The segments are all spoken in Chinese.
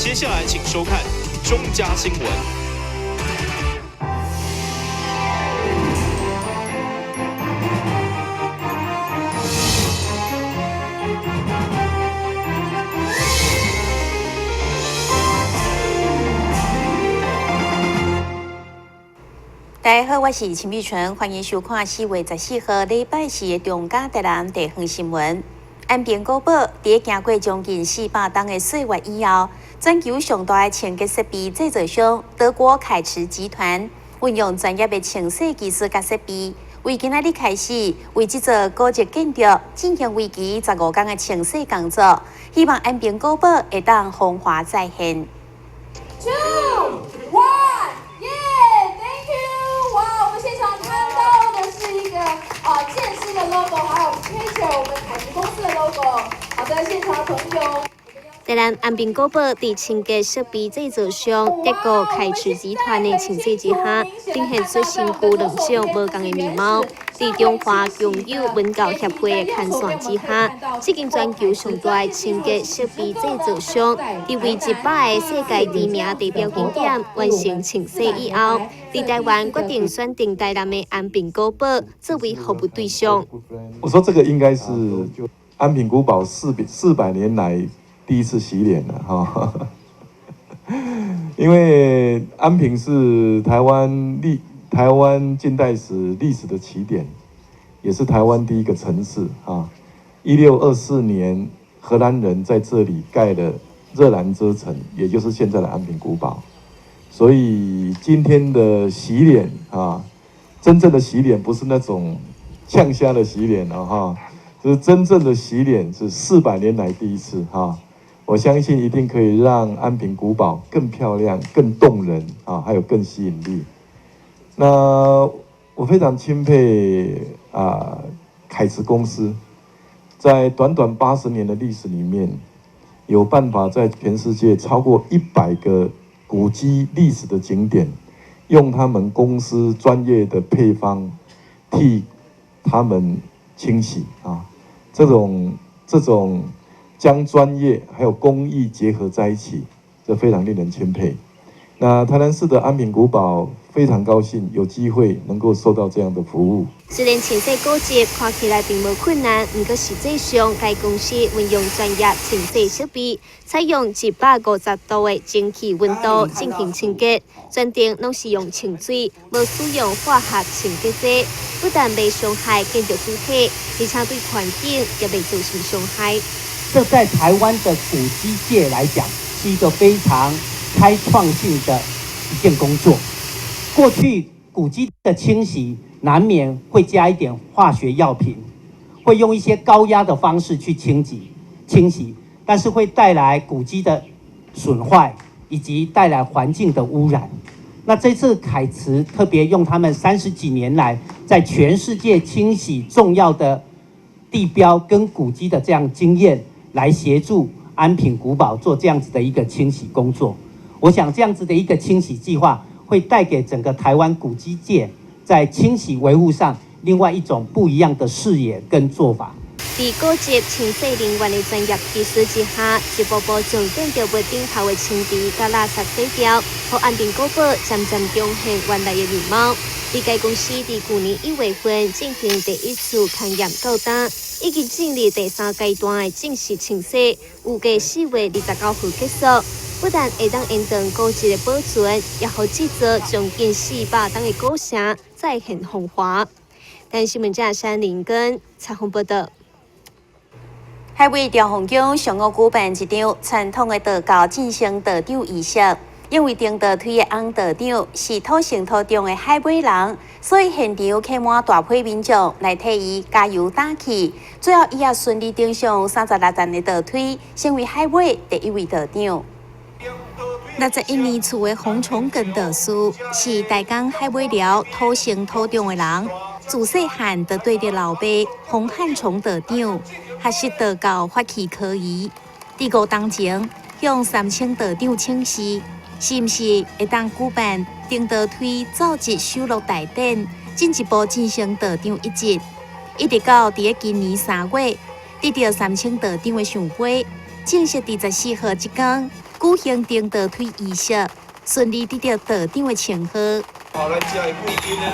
接下来请收看中嘉新闻。大家好，我是陈碧纯，欢迎收看4月14号礼拜四的中嘉台南地方新闻。安平古堡在经过将近400冬的岁月以后，全球上大的清洁设备制造商德国凯驰集团运用专业的清洗技术甲设备，为今仔日开始为这座高级建筑进行为期15天的清洗工作，希望安平古堡会当风华再现。2、1，耶 ！Thank you！ 哇，我们现场看到的是一个健身的 logo， 还有 picture 我们凯驰公司的 logo。好的，现场的朋友。台南安平古堡伫清洁设备制造商德国凯驰集团的清洗之下，呈现出身躯两种无同的面貌。伫中华共有文教协会的看线之下，这间全球上大的清洁设备制造商，伫为100个世界知名地标景点完成清洗以后，伫台湾决定选定台南的安平古堡作为服务对象。我说这个应该是安平古堡400年来第一次洗脸了哈，因为安平是台湾近代史历史的起点，也是台湾第一个城市啊。1624年，荷兰人在这里盖了热兰遮城，也就是现在的安平古堡。所以今天的洗脸啊，真正的洗脸不是那种呛虾的洗脸了哈，就是真正的洗脸是400年来第一次哈。我相信一定可以让安平古堡更漂亮、更动人啊，还有更吸引力。那我非常钦佩凯驰公司，在短短80年的历史里面，有办法在全世界超过100个古迹历史的景点，用他们公司专业的配方替他们清洗啊，这种将专业还有工艺结合在一起，这非常令人钦佩。那台南市的安平古堡非常高兴有机会能够受到这样的服务。虽然清洗古迹看起来并无困难，不过实际上该公司运用专业清洗设备，采用150度的蒸汽温度进行清洁，全程拢是用清水，无使用化学清洁剂，不但未伤害建筑主体，而且对环境也未造成伤害。这在台湾的古迹界来讲，是一个非常开创性的一件工作。过去古迹的清洗难免会加一点化学药品，会用一些高压的方式去清洗，但是会带来古迹的损坏，以及带来环境的污染。那这次凯驰特别用他们30几年来在全世界清洗重要的地标跟古迹的这样经验，来协助安平古堡做这样子的一个清洗工作。我想这样子的一个清洗计划会带给整个台湾古迹界在清洗维护上另外一种不一样的视野跟做法。在高级清洗人员的专业技术之下，一步步将建筑物顶头的青苔甲垃圾洗掉，让安平古堡渐渐重现原来的面貌。而该公司在去年1月份进行第一次勘验到单，已经进入第3阶段的正式清洗，预计4月29号结束。不但会当延长古迹的保存，也让这座将近400冬的古城再现风华。但新闻站山林根采访报道。海尾调洪宫上午举办一场传统的道教进行道场仪式，因为顶道推的翁道长是土生土长的海尾人，所以现场客满大批民众来替伊加油打气。最后，伊也顺利登上36站的道推，成为海尾第1位道长。61年厝的洪崇根道士是大港海尾寮土生土长的人，自细汉就对着老爸洪汉崇道长学习道教法器科仪。伫5当前向3000道长请示，是毋是会当举办顶道推造节收录大典，进一步进行道长一职，一直到伫今年3月，得到3000道长的赏杯，正式伫14号这天举行订得推仪式，顺利得到得奖的称号。咱遮的贵宾呢，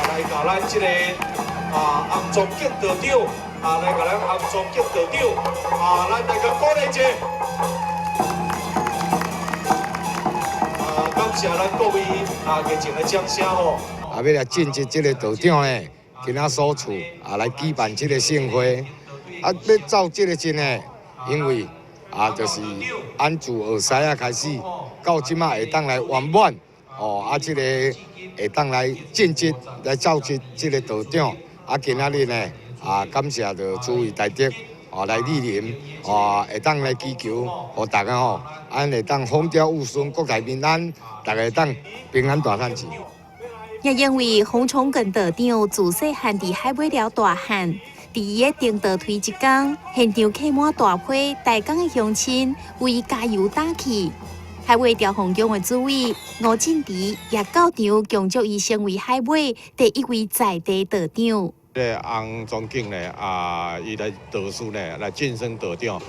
来甲咱这个红中奖得奖，来甲咱红中奖得奖，咱来甲鼓励者，感谢咱各位热情的掌声吼。要来晋级这个得奖的，今仔所处来举办这个盛会，要走这个阵的，因为就是安自学师开始，到即马会当来圆满，这个会当来晋级来走出这个得奖，今仔日呢，感谢着诸位大德，来莅临，会当来祈求，互大家会当风调雨顺，国泰民安，大家会当平安大汉钱。也因为洪崇根得奖自细汉伫海尾寮大汉，伫伊的订得推一天，现场客满大批大港的乡亲为伊加油打气。海尾调洪奖的主委吴振迪也到场恭祝伊成为海尾第一位在地得奖。洪总经呢伊来得书呢来晋升得奖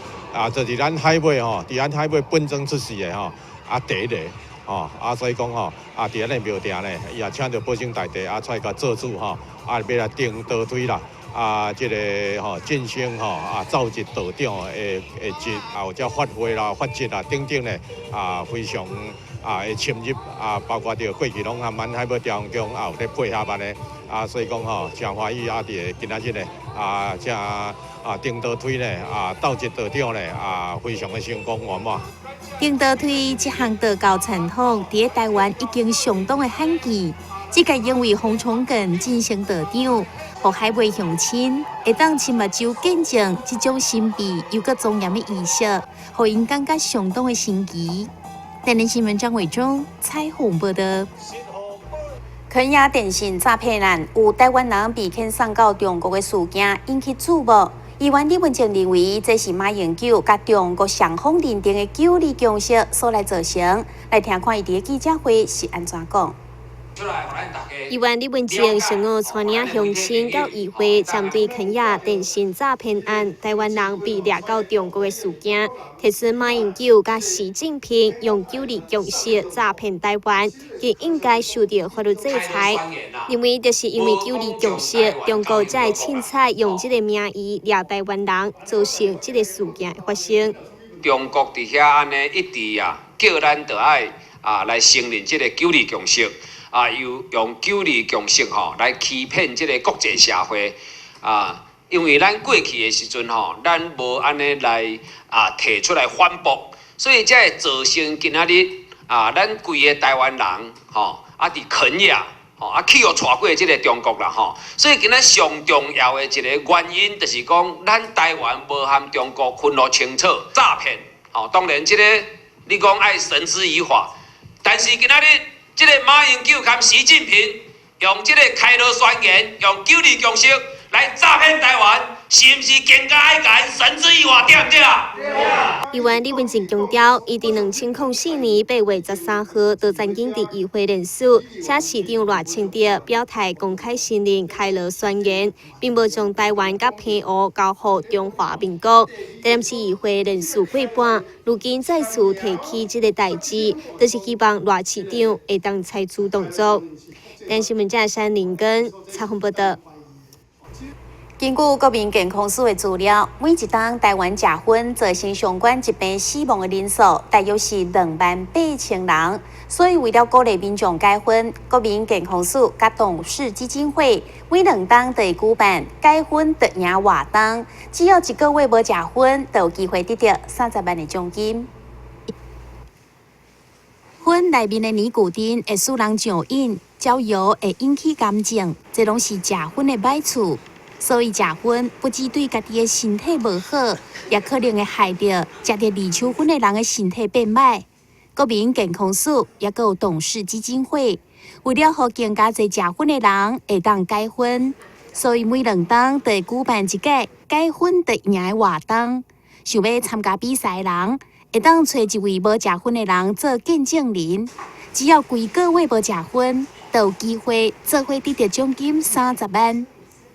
就是咱海尾伫咱海尾本庄出世的第一个。所以讲伫咱的庙埕呢，伊也请着保生大帝出来甲做主要来订得推啦，这个晋升造一得奖的节或者发挥啦、发节啦等等呢非常会深入包括着过去拢咱海尾调洪奖有咧配合呢所以讲真欢喜伫今仔日呢订得推呢斗一得奖呢非常的成功圆满。订得推这项得高传统，伫台湾已经相当的罕见。这个因为洪崇根进行得奖，互海尾乡亲会当亲目睭见证这种神秘又个庄严的仪式，互因感觉相当的神奇。台南新闻张伟忠彩虹报道。肯亚电信诈骗案有台湾人被遣送到中国的事件引起注目。议员李文正认为，这是马英九甲中国双方认定的九二共识所来造成。来听看伊伫记者会是安怎讲。议员李文正上午带领乡亲到议会，针对肯亚电信诈骗案，台湾人被掠到中国的事件，提出马英九甲习近平用九二共识诈骗台湾，亦应该受到法律制裁。因为就是因为九二共识，中国才会凊彩用这个名义掠台湾人，造成这个事件的发生。中国伫遐安尼一直叫咱着爱来承认这个九二共识。又用九二共识来欺骗这个国际社会因为咱过去的时阵咱无安尼来提出来反驳，所以才会造成今仔日咱规个台湾人伫肯亚去互带过这个中国啦所以今仔上重要的一个原因就是讲，咱台湾无和中国分得清楚诈骗当然这个你讲爱绳之以法，但是今仔日。这个马英九和习近平用这个开罗宣言，用九二共识来诈骗台湾，是不是更加爱甲因绳之以法，对不对啊？议员李文正强调，伊伫2004年8月13号就曾经伫议会联署，请市长赖清德表态公开承认开罗宣言，并无将台湾甲澎湖交予中华民国。但是议会联署过半，如今再次提起这个代志，就是希望赖市长会当采取动作。但新闻家山林根采访报道。根据国民健康署的资料，每一档台湾食薰造成相关疾病死亡的人数大约是28000人。所以为了鼓励民众戒薰，国民健康署甲董事基金会每2档都会举办戒薰得赢活动，只要1个月无食薰，就有机会得到30万的奖金。薰内面的尼古丁会使人上瘾，焦油会引起癌症，这拢是食薰的歹处。所以食薰不只对家己的身体无好，也可能会害着食着二手薰的人的身体变歹。国民健康署也有董事基金会，为了让更加侪食薰的人会当戒薰，所以每2档都会举办一届戒薰得赢的活动。想要参加比赛的人，会当找一位无食薰的人做见证人，只要规个月无食薰，就有机会做伙得到奖金30万。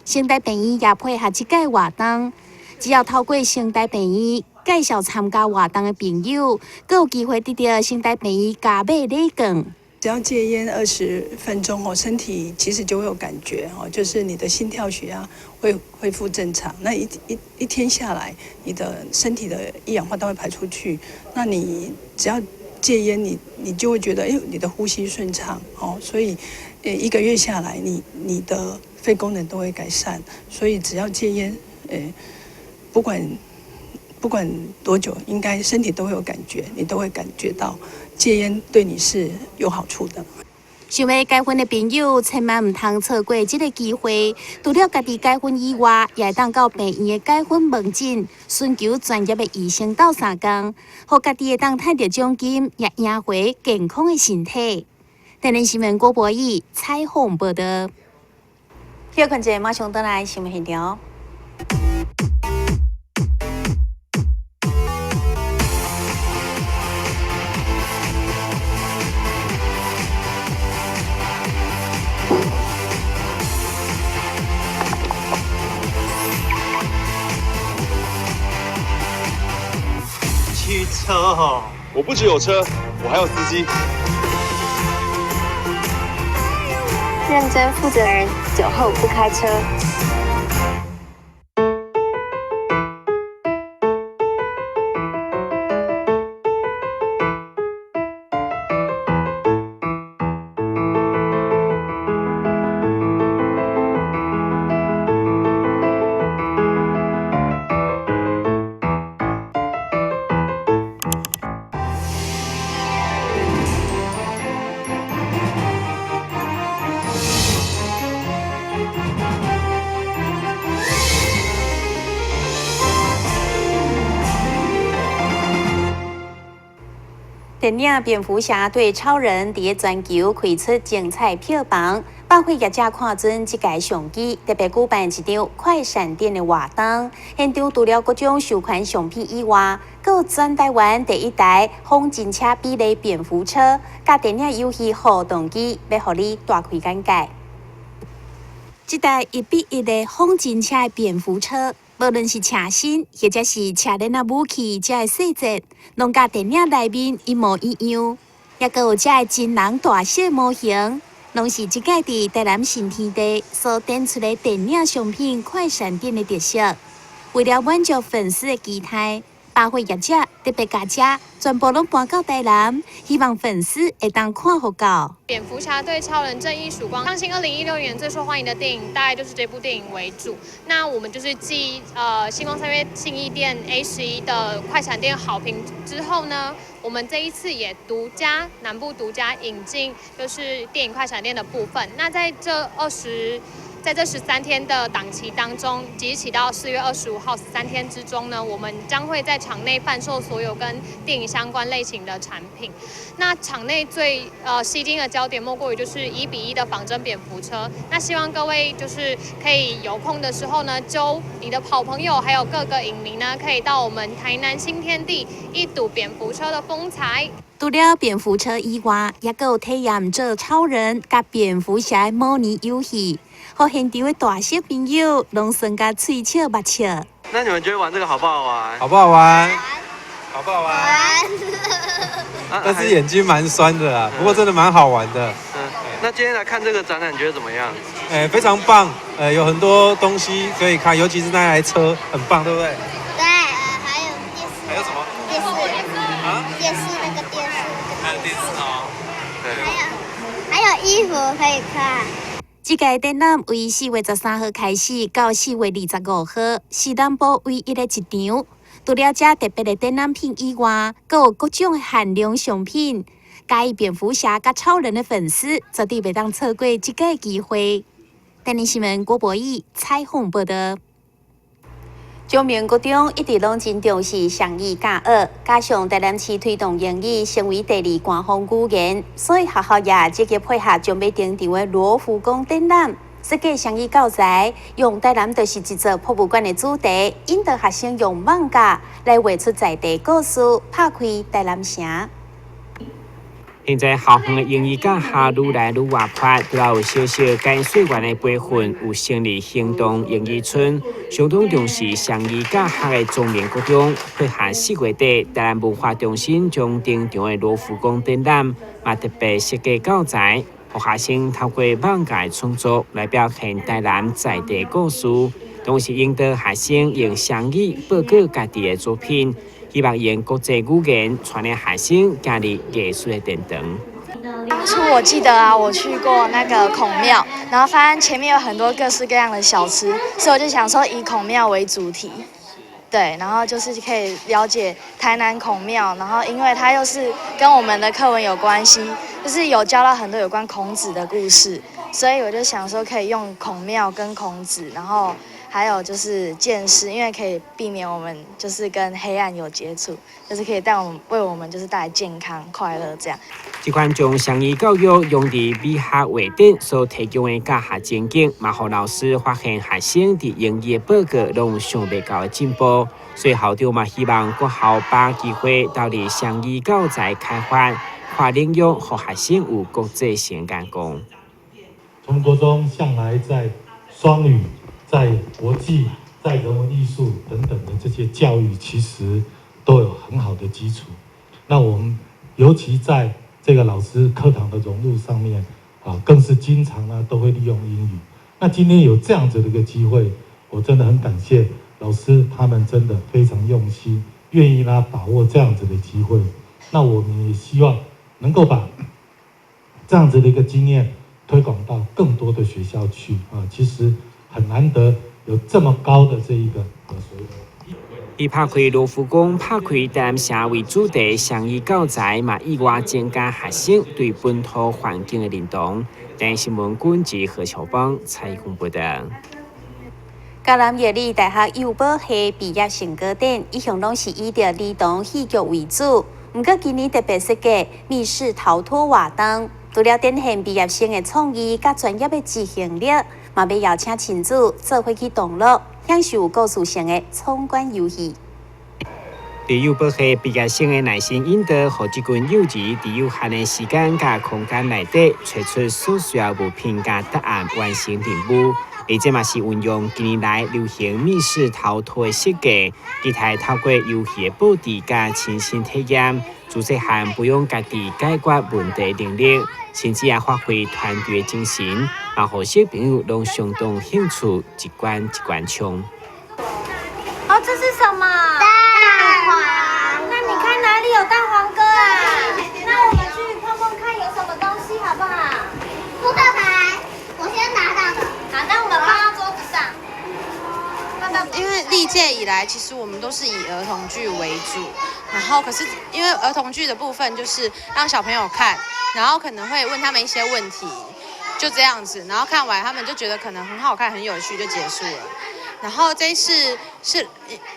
生态病院也配合这个活动，只要透过生态病院介绍参加活动的朋友，更有机会得到先带朋友加买礼券。只要戒烟20分钟哦，身体其实就会有感觉哦，就是你的心跳血压会恢复正常。那一天下来，你的身体的一氧化碳会排出去。那你只要戒烟，你就会觉得你的呼吸顺畅哦。所以1个月下来，你的肺功能都会改善。所以只要戒烟，不管多久，应该身体都会有感觉，你都会感觉到戒烟对你是有好处的。想要结婚的朋友，千万唔通错过这个机会。除了家己结婚以外，也会当到病院的结婚门诊，寻求专业的医生斗相共，互家己会当赚到奖金，也赢回健康的身体。台南新闻郭博义采访报道。要看者马上倒来新闻现场。汽车哦，我不只有车，我还有司机。认真负责人，酒后不开车。电影《蝙蝠侠对超人》伫全球开出精彩票房，百货业者看准这届商机，特别举办一场快闪店的活动。现场除了各种收款商品以外，更有全台湾第一台风景车比例蝙蝠车，甲电影游戏互动机，要互你大开眼界。这台1:1的风景车的蝙蝠车。无论是车身，或者是车轮啊武器，这个细节，拢甲电影内面一模一样。也阁有这个真人大小模型，拢是这届伫台南新天地所展出的电影商品快闪店的特色。为了满足粉丝的期待，百货业者特别加价，全部拢搬到台南，希望粉丝会当看好到。蝙蝠侠对超人正义曙光，相信2016年最受欢迎的电影大概就是这部电影为主。那我们就是继星光三月信义店 A11的快闪店好评之后呢，我们这一次也南部独家引进就是电影快闪店的部分。那在这13天的档期当中，即日起到4月25号13天之中呢，我们将会在场内贩售所有跟电影相关类型的产品。那场内最吸睛的焦点莫过于就是1:1的仿真蝙蝠车。那希望各位就是可以有空的时候呢，揪你的好朋友还有各个影迷呢，可以到我们台南新天地一睹蝙蝠车的风采。除了蝙蝠车以外，也阁有体验做超人甲蝙蝠侠的模拟游戏，互现场的大小朋友拢算甲嘴笑目笑。那你们觉得玩这个好不好玩？好不好玩？好不好玩？但是眼睛蛮酸的啦，不过真的蛮好玩的。那今天来看这个展览，你觉得怎么样？非常棒，有很多东西可以看，尤其是那台车，很棒，对不对？对，还有电视。还有什么？电视啊？电视那个电视。还有电视哦。对。还有衣服可以看。这届展览为4月13号开始，到4月25号，是南部唯一的一场。除了这特别的展览品以外，还有各种限量商品。介意蝙蝠侠甲超人的粉丝，绝对袂当错过这个机会。台南新闻郭博义采访报道。中明高中一直拢真重视双语教学，加上台南市推动英语成为第2官方语言，所以学校也积极配合准备登场的罗浮宫展览。设计双语教材，用台南就是一座博物馆的主题，引导学生用漫画来画出在地故事，拍开台南城。现在校园的英语教学愈来愈活泼，除了有小小解说员的培训，有成立行动英语村，相当重视双语教学的全面各种。配合4月底，台南文化中心将登场的罗浮宫展览，也特别设计教材，让学生透过网界创作来表现台南在地故事，同时引导学生用双语报告家己的作品。希望用国际语言传递学生加入艺术的殿堂。当初我记得啊，我去过那个孔庙，然后发现前面有很多各式各样的小吃，所以我就想说以孔庙为主题，对，然后就是可以了解台南孔庙，然后因为它又是跟我们的课文有关系，就是有教到很多有关孔子的故事，所以我就想说可以用孔庙跟孔子，然后还有就是见识，因为可以避免我们就是跟黑暗有接触，就是可以为我们就是带来健康快乐这样。这款将双语教育用伫美学画展所提供的教学情景，嘛，让老师发现学生伫英语的报告拢想袂到的进步。所以校长嘛希望各校把机会投入双语教材开发，跨领域，让学生有国际性眼光。我们国中向来在双语、在国际、在人文艺术等等的这些教育，其实都有很好的基础。那我们尤其在这个老师课堂的融入上面啊，更是经常呢都会利用英语。那今天有这样子的一个机会，我真的很感谢老师，他们真的非常用心，愿意呢把握这样子的机会。那我们也希望能够把这样子的一个经验推广到更多的学校去啊。其实很难得有这么高的这一个所谓的。以拍开罗浮宫、拍开台南城为主题双语教材，嘛意外增加学生对本土环境的认同。台新闻馆及何小芳采访报道。嘉南夜里大学幼保系毕业成果展，一向拢是以着儿童戏剧为主，不过今年特别设计密室逃脱活动，除了展现毕业生的创意甲专业的执行力，嘛要邀请亲子做伙去同乐，享受故事性的闯关游戏。伫幼保系毕业生的耐心引导，让这群幼稚伫有限的时间甲空间内底，找出所需要物品甲答案，完成任务。而这嘛是运用近年来流行密室逃脱的设计，期待透过游戏的布置甲亲身体验，自细汉培养家己解决问题能力，甚至也发挥团队的精神，嘛让小朋友拢相当兴趣，一关一关冲。哦，这是什么？蛋黄。那你看哪里有蛋黄哥啊？那我们去碰碰看有什么东西好不好？扑克牌，我先拿到的。好，那我们放到桌子上。因为历届以来，其实我们都是以儿童剧为主，然后可是因为儿童剧的部分就是让小朋友看，然后可能会问他们一些问题，就这样子，然后看完他们就觉得可能很好看、很有趣，就结束了。然后这一次是，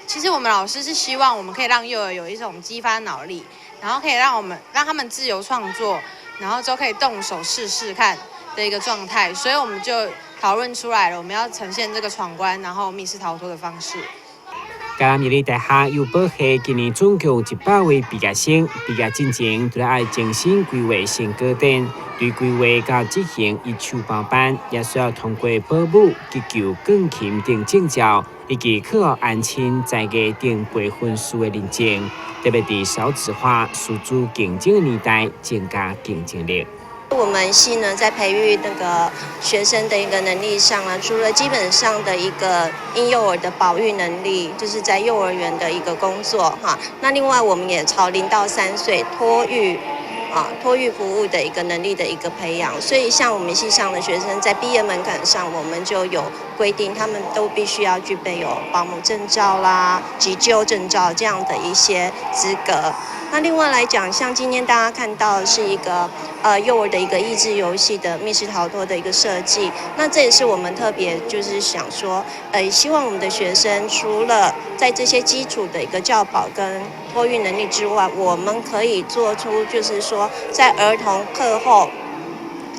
其实我们老师是希望我们可以让幼儿有一种激发脑力，然后可以让他们自由创作，然后之后可以动手试试看的一个状态，所以我们就讨论出来了，我们要呈现这个闯关，然后密室逃脱的方式。嘉南日理大学幼保系今年总共100位毕业生，毕业进前都要精心规划成果展，对规划到执行一手包办，也需要通过保姆、急救、钢琴等证照，以及科学安亲在艺等培训师的认证，特别在少子化、数字竞争的年代，增加竞争力。我们系呢，在培育那个学生的一个能力上除了基本上的一个婴幼儿的保育能力，就是在幼儿园的一个工作哈。那另外我们也朝0到3岁托育服务的一个能力的一个培养。所以像我们系上的学生在毕业门槛上，我们就有规定，他们都必须要具备有保姆证照啦、急救证照这样的一些资格。那另外来讲，像今天大家看到的是一个幼儿的一个益智游戏的密室逃脱的一个设计，那这也是我们特别就是想说，希望我们的学生除了在这些基础的一个教保跟托育能力之外，我们可以做出就是说在儿童课后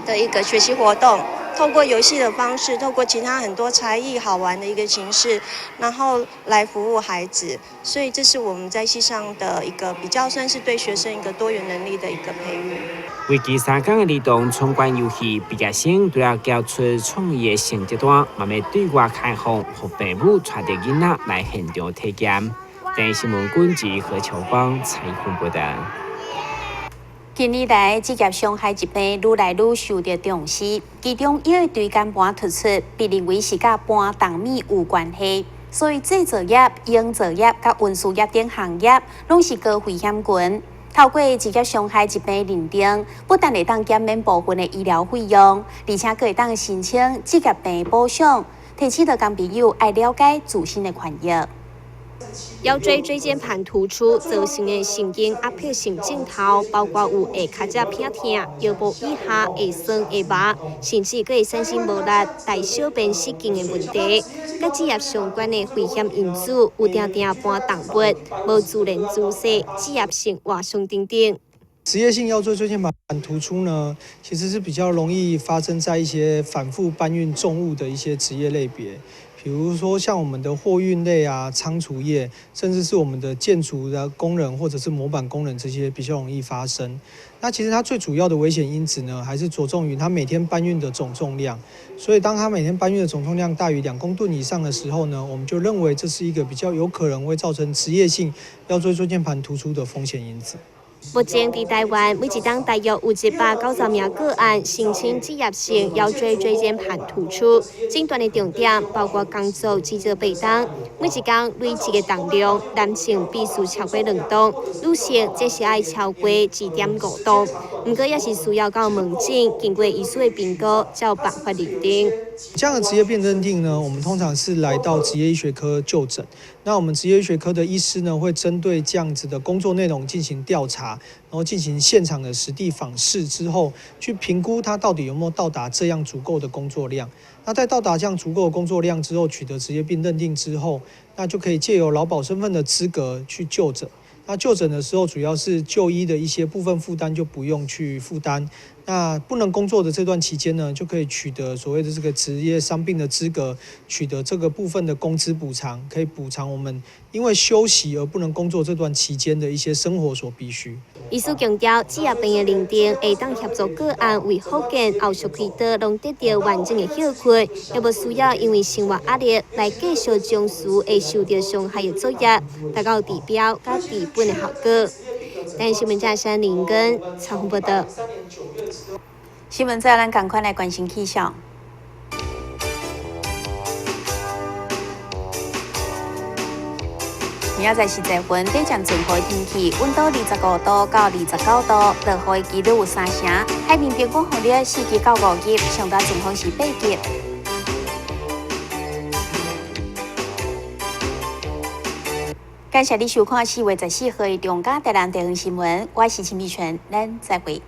的一个学习活动，透过游戏的方式，透过其他很多才艺好玩的一个形式，然后来服务孩子。所以这是我们在系上的一个比较算是对学生一个多元能力的一个培育。为期3天的儿童闯关游戏，毕业生除了交出创意的成绩单，慢慢对外开放，让父母带着囡仔来现场体验。电新闻管及何秋芳采访报道。近年来，职业伤害疾病愈来愈受到重视，其中因为椎间盘突出被认为是甲搬重米有关系，所以制造业、营造业甲运输业等行业拢是高危险群。透过职业伤害疾病认定，不但会当减免部分的医疗费用，而且还会当申请职业病保障。提醒到工朋友爱了解自身的权益。腰椎椎间盘突出造成的神经压迫性症头，包括有下脚趾偏痛、腰部以下会酸会麻，甚至佫会产生无力、大小便失禁的问题。甲职业相关的危险因素有定定搬重物、无自然姿势、职业性外伤等等。职业性腰椎椎间盘突出呢，其实是比较容易发生在一些反复搬运重物的一些职业类别。比如说像我们的货运类啊、仓储业，甚至是我们的建筑的工人或者是模板工人，这些比较容易发生。那其实它最主要的危险因子呢，还是着重于它每天搬运的总重量。所以当它每天搬运的总重量大于2公吨以上的时候呢，我们就认为这是一个比较有可能会造成职业性腰椎椎间盘突出的风险因子。目前在台湾，每一档大约有190名个案申请职业性腰椎椎间盘突出。诊断的重点包括工作至少8档，每一天累积的重量，男性必须超过2吨，女性则是要超过1.5吨。不过也是需要到门诊，经过医师的评估，才有办法认定。这样的职业病认定呢，我们通常是来到职业医学科就诊。那我们职业医学科的医师呢，会针对这样子的工作内容进行调查，然后进行现场的实地访视之后，去评估他到底有没有到达这样足够的工作量。那在到达这样足够的工作量之后，取得职业病认定之后，那就可以借由劳保身份的资格去就诊。那就诊的时候，主要是就医的一些部分负担就不用去负担。那不能工作的这段期间呢，就可以取得所谓的这个职业伤病的资格，取得这个部分的工资补偿，可以补偿我们因为休息而不能工作这段期间的一些生活所必须。医师强调，职业病的认定会当协助个案为复健后续开刀，能得到完整的休困，也无需要因为生活压力来继续从事会受到伤害的作业，达到治标甲治本的效果。但新闻加山林根采访报道。新闻再咱赶快来关心气象。明仔载11分，短暂阵雨天气，温度25度到29度，落雨的几率有3成。海面平均风力4级到5级，上大阵风是8级。感谢你收看4月14号的中嘉台南地方新闻，我是陈美泉，咱再会。